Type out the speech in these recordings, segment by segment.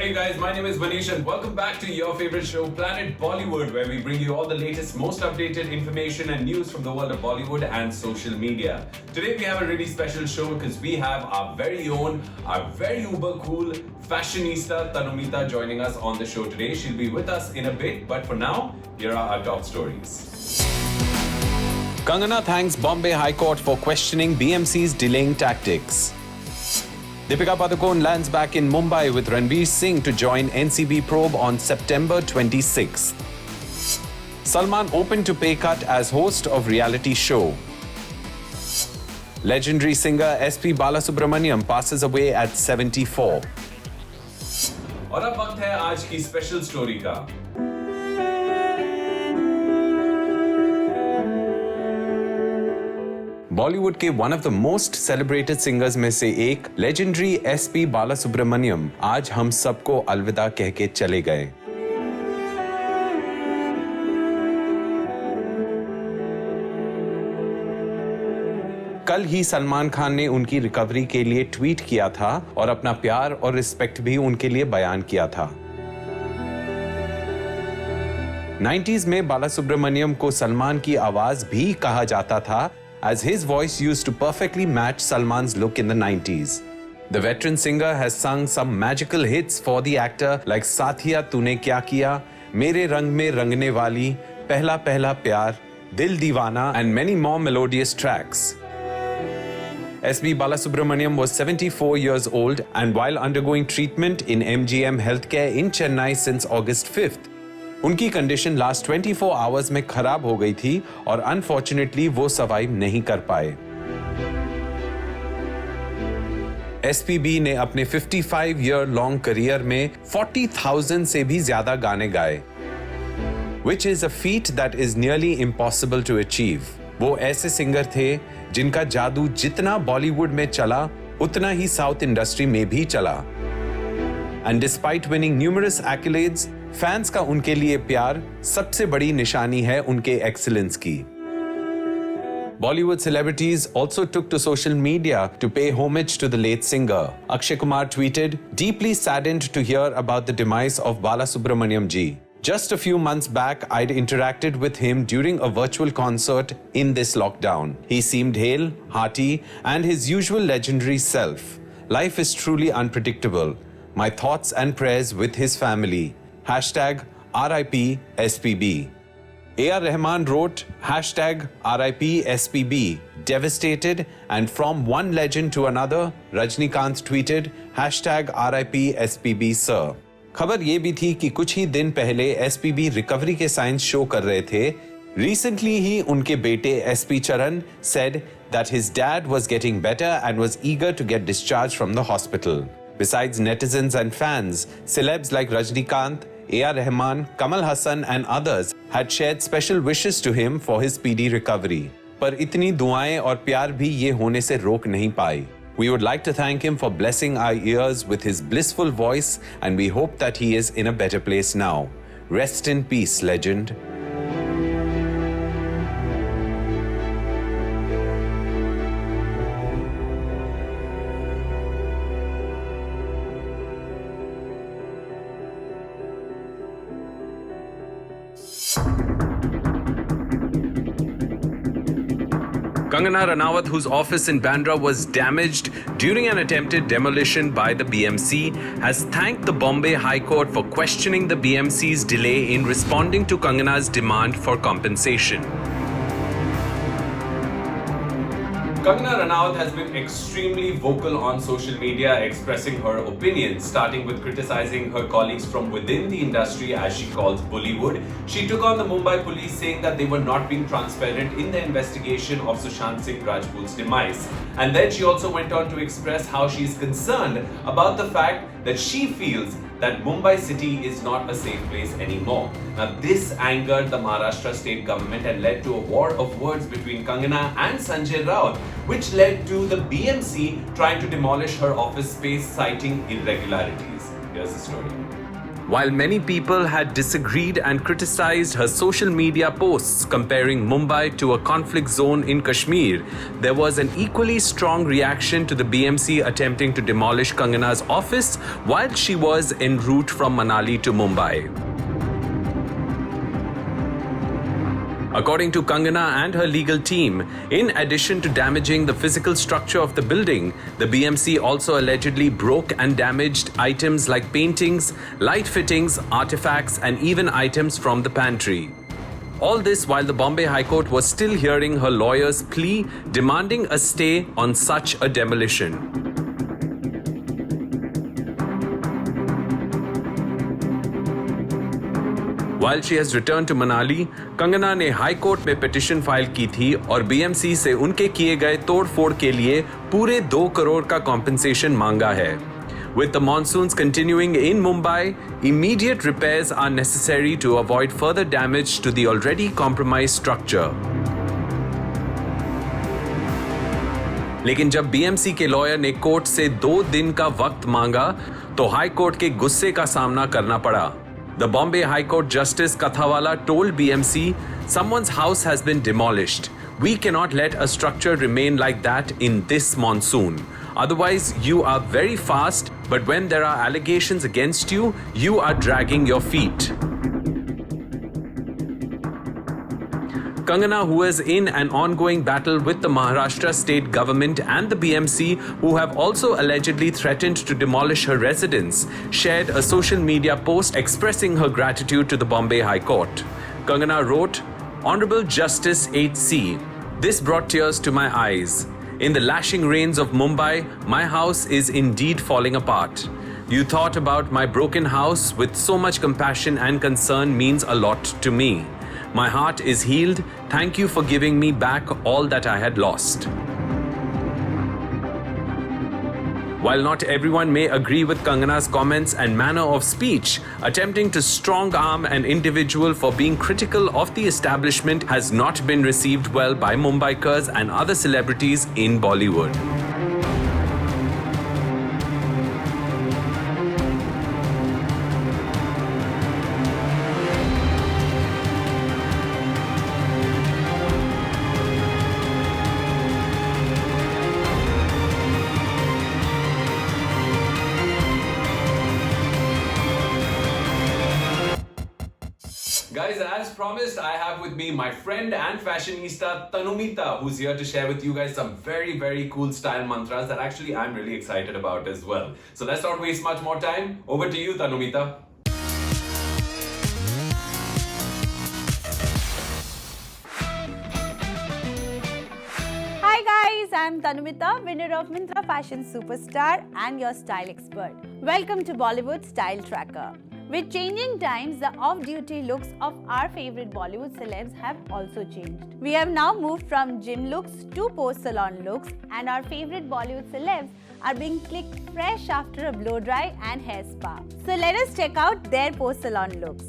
Hey guys, my name is Manish and welcome back to your favorite show, Planet Bollywood, where we bring you all the latest, most updated information and news from the world of Bollywood and social media. Today we have a really special show because we have our very own, our very uber cool fashionista Tanumita joining us on the show today. She'll be with us in a bit, but for now, here are our top stories. Kangana thanks Bombay High Court for questioning BMC's delaying tactics. Deepika Padukone lands back in Mumbai with Ranveer Singh to join NCB probe on September 26th. Salman opened to pay cut as host of reality show. Legendary singer SP Balasubramaniam passes away at 74. और अब वक्त है आज की special story का। बॉलीवुड के one of the most celebrated singers में से एक लेजेंडरी एसपी बालासुब्रमण्यम आज हम सबको अलविदा कह के चले गए। कल ही सलमान खान ने उनकी रिकवरी के लिए ट्वीट किया था और अपना प्यार और रिस्पेक्ट भी उनके लिए बयान किया था। 90s में बालासुब्रमण्यम को सलमान की आवाज भी कहा जाता था, as his voice used to perfectly match Salman's look in the 90s. The veteran singer has sung some magical hits for the actor like Sathiya Tune Kya Kiya, Mere Rang Mein Rangne Wali, Pehla Pehla Pyar, Dil Deewana and many more melodious tracks. SB Balasubramaniam was 74 years old and while undergoing treatment in MGM Healthcare in Chennai since August 5th. उनकी condition last 24 hours में खराब हो गई थी और unfortunately वो survive नहीं कर पाए। एसपीबी ने अपने 55 ईयर लॉन्ग करियर में 40,000 से भी ज्यादा गाने गाए, which is a feat that is nearly impossible to achieve. वो ऐसे सिंगर थे जिनका जादू जितना बॉलीवुड में चला उतना ही साउथ इंडस्ट्री में भी चला। And despite winning numerous accolades, fans का उनके लिए प्यार सबसे बड़ी निशानी है उनके एक्सीलेंस की। Bollywood celebrities also took to social media to pay homage to the late singer. Akshay Kumar tweeted, "Deeply saddened to hear about the demise of Balasubramaniam ji. Just a few months back, I'd interacted with him during a virtual concert in this lockdown. He seemed hale, hearty, and his usual legendary self. Life is truly unpredictable. My thoughts and prayers with his family. Hashtag RIP SPB. A.R. Rahman wrote hashtag RIP SPB, devastated, and from one legend to another, Rajnikant tweeted hashtag RIP SPB sir. खबर ये भी थी कि कुछ ही दिन पहले SPB recovery के science show कर रहे थे। Recently ही उनके बेटे SP Charan said that his dad was getting better and was eager to get discharged from the hospital. Besides netizens and fans, celebs like Rajnikant, A.R. Rahman, Kamal Hassan and others had shared special wishes to him for his speedy recovery. पर इतनी दुआएं और प्यार भी ये होने से रोक नहीं पाई। We would like to thank him for blessing our ears with his blissful voice and we hope that he is in a better place now. Rest in peace, legend. Kangana Ranaut, whose office in Bandra was damaged during an attempted demolition by the BMC, has thanked the Bombay High Court for questioning the BMC's delay in responding to Kangana's demand for compensation. Kangana Ranaut has been extremely vocal on social media, expressing her opinions, starting with criticizing her colleagues from within the industry, as she calls Bollywood. She took on the Mumbai police, saying that they were not being transparent in the investigation of Sushant Singh Rajput's demise. And then she also went on to express how she is concerned about the fact that she feels that Mumbai city is not a safe place anymore. Now, this angered the Maharashtra state government and led to a war of words between Kangana and Sanjay Raut, which led to the BMC trying to demolish her office space, citing irregularities. Here's the story. While many people had disagreed and criticized her social media posts comparing Mumbai to a conflict zone in Kashmir, there was an equally strong reaction to the BMC attempting to demolish Kangana's office while she was en route from Manali to Mumbai. According to Kangana and her legal team, in addition to damaging the physical structure of the building, the BMC also allegedly broke and damaged items like paintings, light fittings, artifacts, and even items from the pantry. All this while the Bombay High Court was still hearing her lawyer's plea demanding a stay on such a demolition. While she has returned to Manali, Kangana ने high court में petition file की थी और BMC से उनके किए गए तोड़फोड़ के लिए पूरे 2 करोड़ का कॉम्पेंसेशन मांगा है. With the monsoons continuing in Mumbai, immediate repairs are necessary to avoid further damage to the already compromised structure. लेकिन जब बीएमसी के लॉयर ने कोर्ट से 2 दिन का वक्त मांगा, तो हाई कोर्ट के गुस्से का सामना करना पड़ा. The Bombay High Court Justice Kathawala told BMC, "Someone's house has been demolished. We cannot let a structure remain like that in this monsoon. Otherwise, you are very fast, but when there are allegations against you, you are dragging your feet." Kangana, who is in an ongoing battle with the Maharashtra state government and the BMC, who have also allegedly threatened to demolish her residence, shared a social media post expressing her gratitude to the Bombay High Court. Kangana wrote, "Honorable Justice 8C, this brought tears to my eyes. In the lashing rains of Mumbai, my house is indeed falling apart. You thought about my broken house with so much compassion and concern means a lot to me. My heart is healed. Thank you for giving me back all that I had lost." While not everyone may agree with Kangana's comments and manner of speech, attempting to strong-arm an individual for being critical of the establishment has not been received well by Mumbaikars and other celebrities in Bollywood. Guys, as promised, I have with me my friend and fashionista Tanumita, who's here to share with you guys some very, very cool style mantras that actually I'm really excited about as well. So let's not waste much more time. Over to you, Tanumita. Hi guys, I'm Tanumita, winner of Myntra Fashion Superstar and your style expert. Welcome to Bollywood Style Tracker. With changing times, the off-duty looks of our favorite Bollywood celebs have also changed. We have now moved from gym looks to post-salon looks, and our favorite Bollywood celebs are being clicked fresh after a blow dry and hair spa. So let us check out their post-salon looks.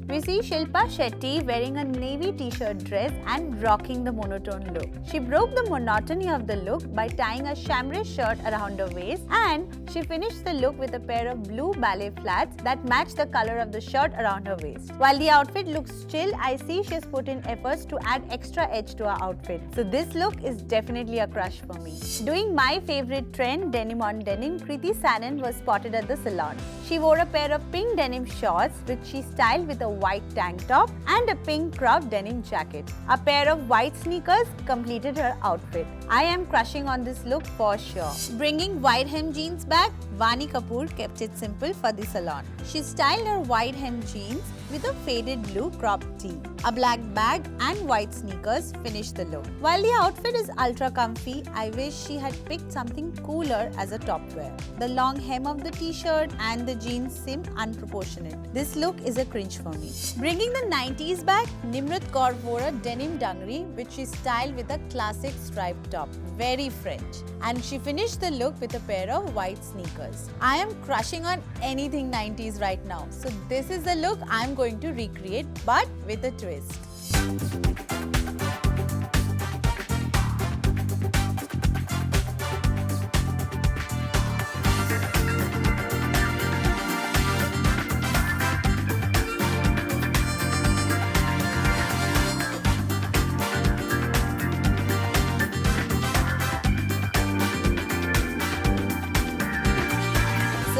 We see Shilpa Shetty wearing a navy t-shirt dress and rocking the monotone look. She broke the monotony of the look by tying a chambray shirt around her waist, and she finished the look with a pair of blue ballet flats that match the color of the shirt around her waist. While the outfit looks chill, I see she's put in efforts to add extra edge to her outfit. So this look is definitely a crush for me. Doing my favorite trend, denim on denim, Kriti Sanon was spotted at the salon. She wore a pair of pink denim shorts which she styled with a white tank top and a pink cropped denim jacket. A pair of white sneakers completed her outfit. I am crushing on this look for sure. Bringing wide hem jeans back, Vani Kapoor kept it simple for the salon. She styled her wide hem jeans with a faded blue cropped tee. A black bag and white sneakers finished the look. While the outfit is ultra comfy, I wish she had picked something cooler as a top wear. The long hem of the t-shirt and the jeans seem unproportionate. This look is a cringe for me. Bringing the 90s back, Nimrat Kaur wore a denim dangri which she styled with a classic striped top. Very French. And she finished the look with a pair of white sneakers. I am crushing on anything 90s right now. So this is the look I'm going to recreate, but with a twist.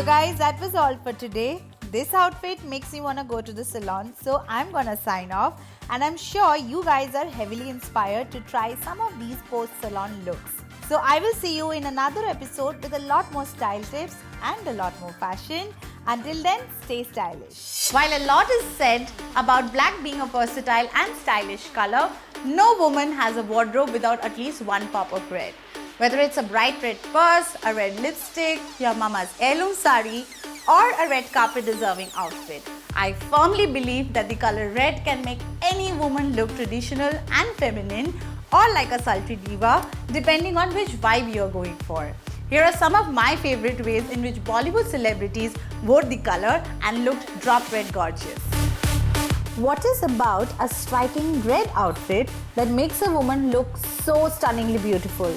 So guys, that was all for today. This outfit makes me want to go to the salon, so I'm gonna sign off, and I'm sure you guys are heavily inspired to try some of these post-salon looks. So I will see you in another episode with a lot more style tips and a lot more fashion. Until then, stay stylish. While a lot is said about black being a versatile and stylish color, no woman has a wardrobe without at least one pop of red. Whether it's a bright red purse, a red lipstick, your mama's heirloom sari, or a red carpet deserving outfit, I firmly believe that the color red can make any woman look traditional and feminine, or like a sultry diva, depending on which vibe you're going for. Here are some of my favorite ways in which Bollywood celebrities wore the color and looked drop red gorgeous. What is about a striking red outfit that makes a woman look so stunningly beautiful?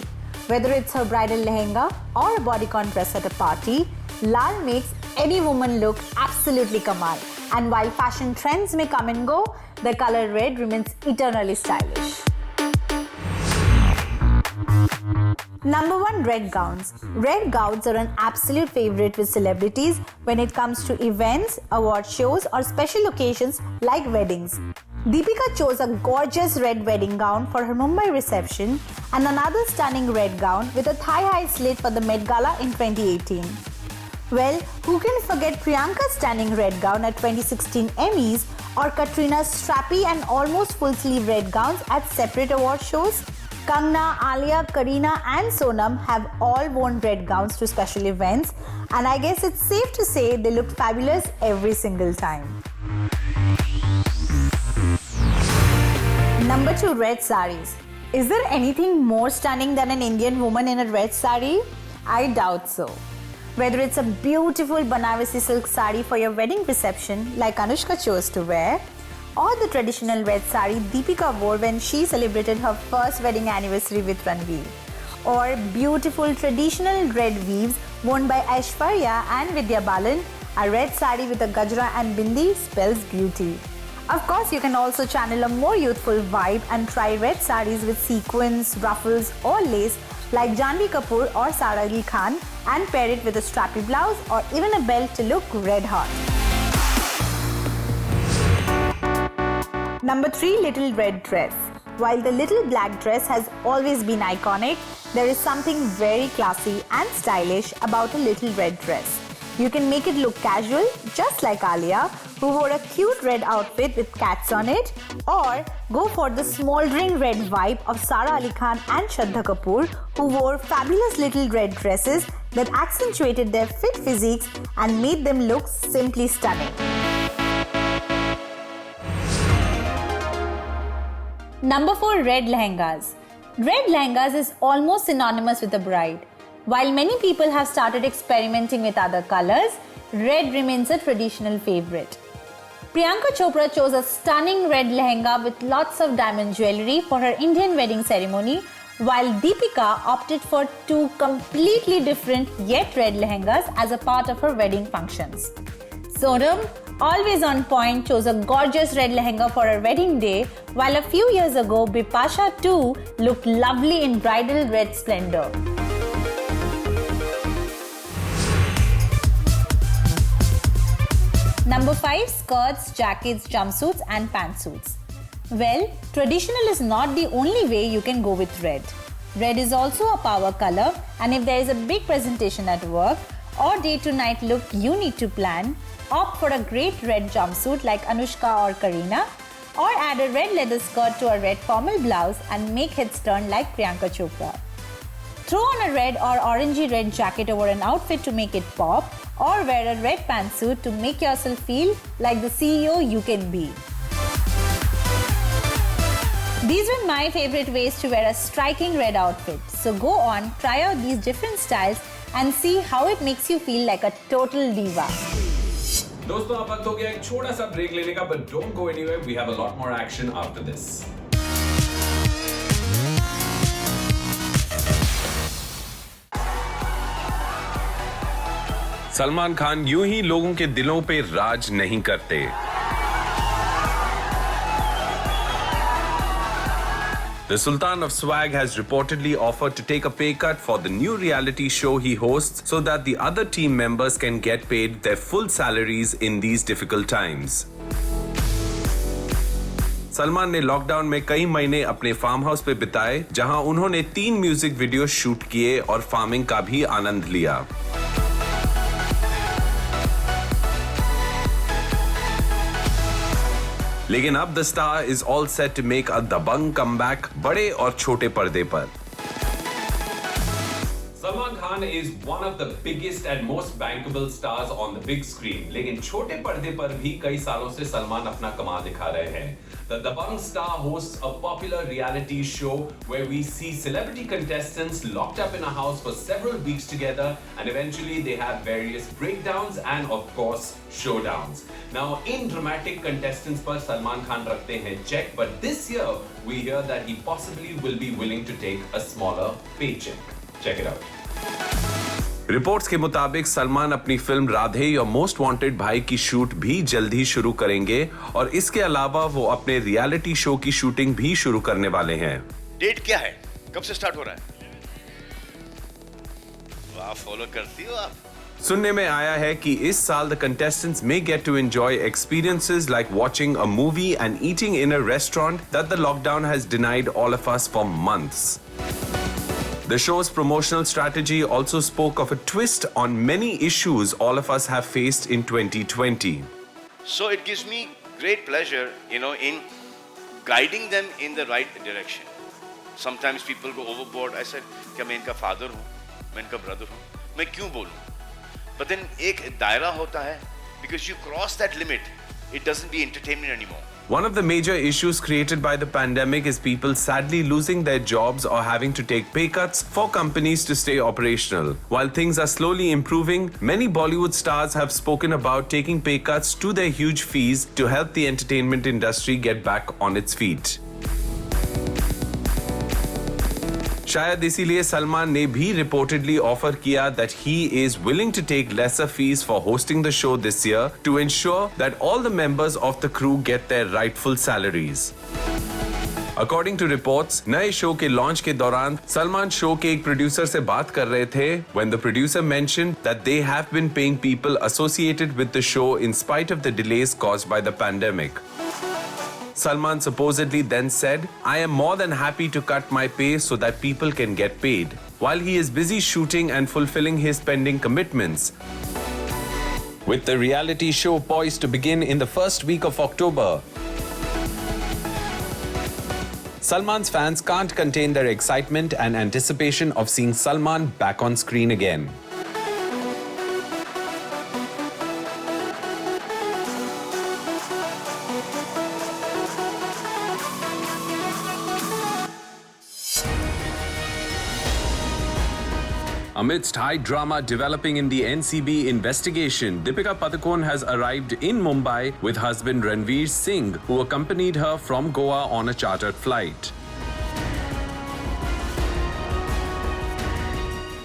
Whether it's her bridal lehenga or a bodycon dress at a party, Lal makes any woman look absolutely kamal. And while fashion trends may come and go, the color red remains eternally stylish. Number 1, red gowns. Red gowns are an absolute favorite with celebrities when it comes to events, award shows, or special occasions like weddings. Deepika chose a gorgeous red wedding gown for her Mumbai reception and another stunning red gown with a thigh-high slit for the Met Gala in 2018. Well, who can forget Priyanka's stunning red gown at 2016 Emmys or Katrina's strappy and almost full-sleeve red gowns at separate award shows? Kangna, Alia, Kareena and Sonam have all worn red gowns to special events, and I guess it's safe to say they looked fabulous every single time. Number 2, red saris. Is there anything more stunning than an Indian woman in a red sari? I doubt so. Whether it's a beautiful Banarasi silk sari for your wedding reception like Anushka chose to wear, or the traditional red sari Deepika wore when she celebrated her first wedding anniversary with Ranveer, or beautiful traditional red weaves worn by Aishwarya and Vidya Balan, a red sari with a gajra and bindi spells beauty. Of course, you can also channel a more youthful vibe and try red saris with sequins, ruffles or lace like Janhvi Kapoor or Sara Ali Khan and pair it with a strappy blouse or even a belt to look red hot. Number 3, little red dress. While the little black dress has always been iconic, there is something very classy and stylish about a little red dress. You can make it look casual, just like Alia, who wore a cute red outfit with cats on it, or go for the smoldering red vibe of Sara Ali Khan and Shraddha Kapoor, who wore fabulous little red dresses that accentuated their fit physiques and made them look simply stunning. Number 4, red lehengas. Red lehengas is almost synonymous with the bride. While many people have started experimenting with other colors, red remains a traditional favorite. Priyanka Chopra chose a stunning red lehenga with lots of diamond jewelry for her Indian wedding ceremony, while Deepika opted for 2 completely different yet red lehengas as a part of her wedding functions. Sonam, always on point, chose a gorgeous red lehenga for her wedding day, while a few years ago Bipasha too looked lovely in bridal red splendor. Number 5, skirts, jackets, jumpsuits and pantsuits. Well, traditional is not the only way you can go with red. Red is also a power color, and if there is a big presentation at work or day to night look you need to plan, opt for a great red jumpsuit like Anushka or Kareena, or add a red leather skirt to a red formal blouse and make heads turn like Priyanka Chopra. Throw on a red or orangey red jacket over an outfit to make it pop, or wear a red pantsuit to make yourself feel like the CEO you can be. These were my favorite ways to wear a striking red outfit. So go on, try out these different styles and see how it makes you feel like a total diva. दोस्तों अब वक्त हो गया एक छोटा सा break लेने का, but don't go anywhere. We have a lot more action after this. Salman Khan यूं ही लोगों के दिलों पे राज नहीं करते। The Sultan of Swag has reportedly offered to take a pay cut for the new reality show he hosts so that the other team members can get paid their full salaries in these difficult times. Salman ने lockdown में कई महीने अपने farm house पे बिताए, जहां उन्होंने 3 music video shoot किए और फार्मिंग का भी आनंद लिया। लेकिन अब the star is all set to make a dabang comeback बड़े और छोटे पर्दे पर। Salman Khan is one of the biggest and most bankable stars on the big screen. लेकिन छोटे पर्दे पर भी कई सालों से सलमान अपना कमाल दिखा रहे हैं। The Dabangg star hosts a popular reality show where we see celebrity contestants locked up in a house for several weeks together, and eventually they have various breakdowns and of course showdowns. Now in dramatic contestants पर सलमान खान रखते हैं check, but this year we hear that he possibly will be willing to take a smaller paycheck. Check it out. Reports के मुताबिक सलमान अपनी film Radhe your most wanted भाई की shoot भी जल्द ही शुरू करेंगे और इसके अलावा वो अपने रियलिटी शो की शूटिंग भी शुरू करने वाले हैं। डेट क्या है? कब से स्टार्ट हो रहा है? वाह, फॉलो करती हो आप। सुनने में आया है कि इस साल the contestants may get to enjoy experiences like watching a movie and eating in a restaurant that the lockdown has denied all of us for months. The show's promotional strategy also spoke of a twist on many issues all of us have faced in 2020. So it gives me great pleasure, in guiding them in the right direction. Sometimes people go overboard. I said, क्या मैं इनका father हूँ, मैं इनका brother हूँ, मैं क्यों बोलूँ? But then एक दायरा होता है, because you cross that limit, it doesn't be entertainment anymore. One of the major issues created by the pandemic is people sadly losing their jobs or having to take pay cuts for companies to stay operational. While things are slowly improving, many Bollywood stars have spoken about taking pay cuts to their huge fees to help the entertainment industry get back on its feet. शायद इसीलिए सलमान ने भी reportedly offer किया that he is willing to take lesser fees for hosting the show this year to ensure that all the members of the crew get their rightful salaries. According to reports, नए show के launch के दौरान Salman show के एक producer से बात कर रहे थे when the producer mentioned that they have been paying people associated with the show in spite of the delays caused by the pandemic. Salman supposedly then said, I am more than happy to cut my pay so that people can get paid, while he is busy shooting and fulfilling his pending commitments. With the reality show poised to begin in the first week of October, Salman's fans can't contain their excitement and anticipation of seeing Salman back on screen again. Amidst high drama developing in the NCB investigation, Deepika Padukone has arrived in Mumbai with husband Ranveer Singh, who accompanied her from Goa on a chartered flight.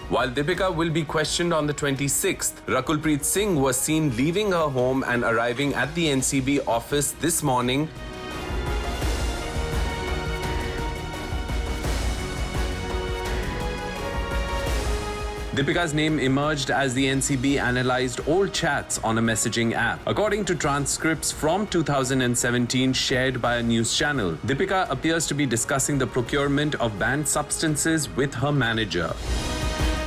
While Deepika will be questioned on the 26th, Rakulpreet Singh was seen leaving her home and arriving at the NCB office this morning. Deepika's name emerged as the NCB analyzed old chats on a messaging app. According to transcripts from 2017 shared by a news channel, Deepika appears to be discussing the procurement of banned substances with her manager.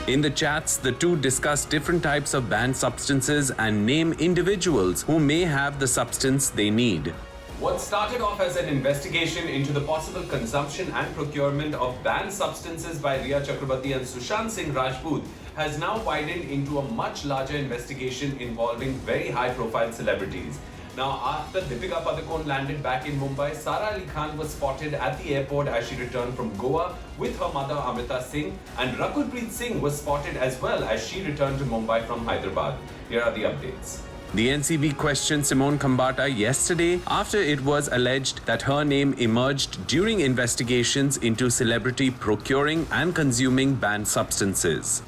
In the chats, the two discuss different types of banned substances and name individuals who may have the substance they need. What started off as an investigation into the possible consumption and procurement of banned substances by Rhea Chakrabarti and Sushant Singh Rajput has now widened into a much larger investigation involving very high-profile celebrities. Now, after Deepika Padukone landed back in Mumbai, Sara Ali Khan was spotted at the airport as she returned from Goa with her mother Amrita Singh, and Rakulpreet Singh was spotted as well as she returned to Mumbai from Hyderabad. Here are the updates. The NCB questioned Simone Khambata yesterday after it was alleged that her name emerged during investigations into celebrity procuring and consuming banned substances.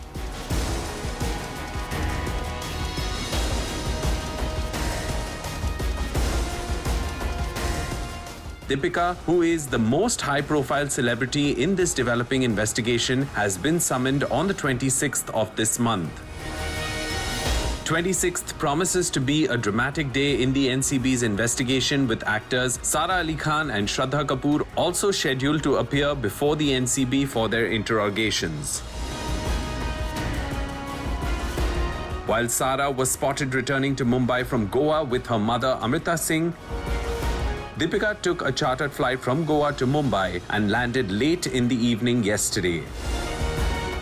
Deepika, who is the most high-profile celebrity in this developing investigation, has been summoned on the 26th of this month. 26th promises to be a dramatic day in the NCB's investigation, with actors Sara Ali Khan and Shraddha Kapoor also scheduled to appear before the NCB for their interrogations. While Sara was spotted returning to Mumbai from Goa with her mother Amrita Singh, Deepika took a chartered flight from Goa to Mumbai and landed late in the evening yesterday.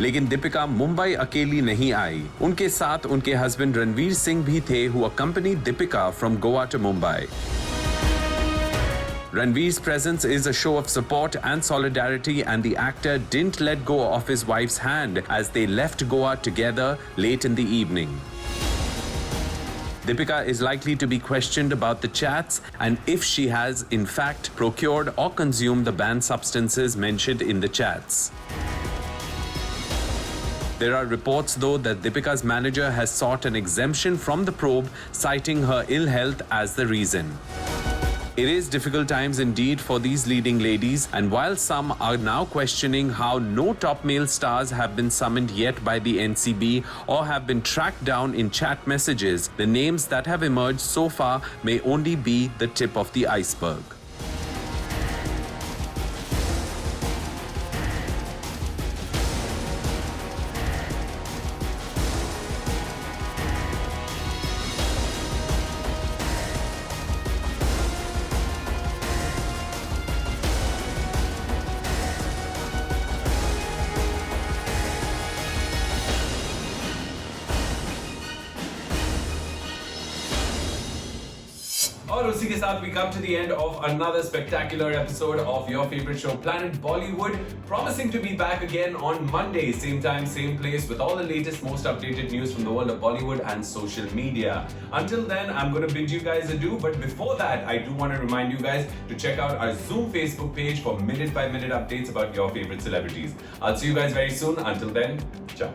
लेकिन दीपिका मुंबई अकेली नहीं आई. उनके साथ उनके husband Ranveer Singh भी थे, who accompanied Deepika from Goa to Mumbai. Ranveer's presence is a show of support and solidarity, and the actor didn't let go of his wife's hand as they left Goa together late in the evening. Deepika is likely to be questioned about the chats and if she has in fact procured or consumed the banned substances mentioned in the chats. There are reports, though, that Deepika's manager has sought an exemption from the probe, citing her ill health as the reason. It is difficult times indeed for these leading ladies, and while some are now questioning how no top male stars have been summoned yet by the NCB or have been tracked down in chat messages, the names that have emerged so far may only be the tip of the iceberg. और उसी के साथ we come to the end of another spectacular episode of your favorite show, Planet Bollywood, promising to be back again on Monday, same time, same place, with all the latest, most updated news from the world of Bollywood and social media. Until then, I'm going to bid you guys adieu, but before that, I do want to remind you guys to check out our Zoom Facebook page for minute-by-minute updates about your favorite celebrities. I'll see you guys very soon. Until then, ciao.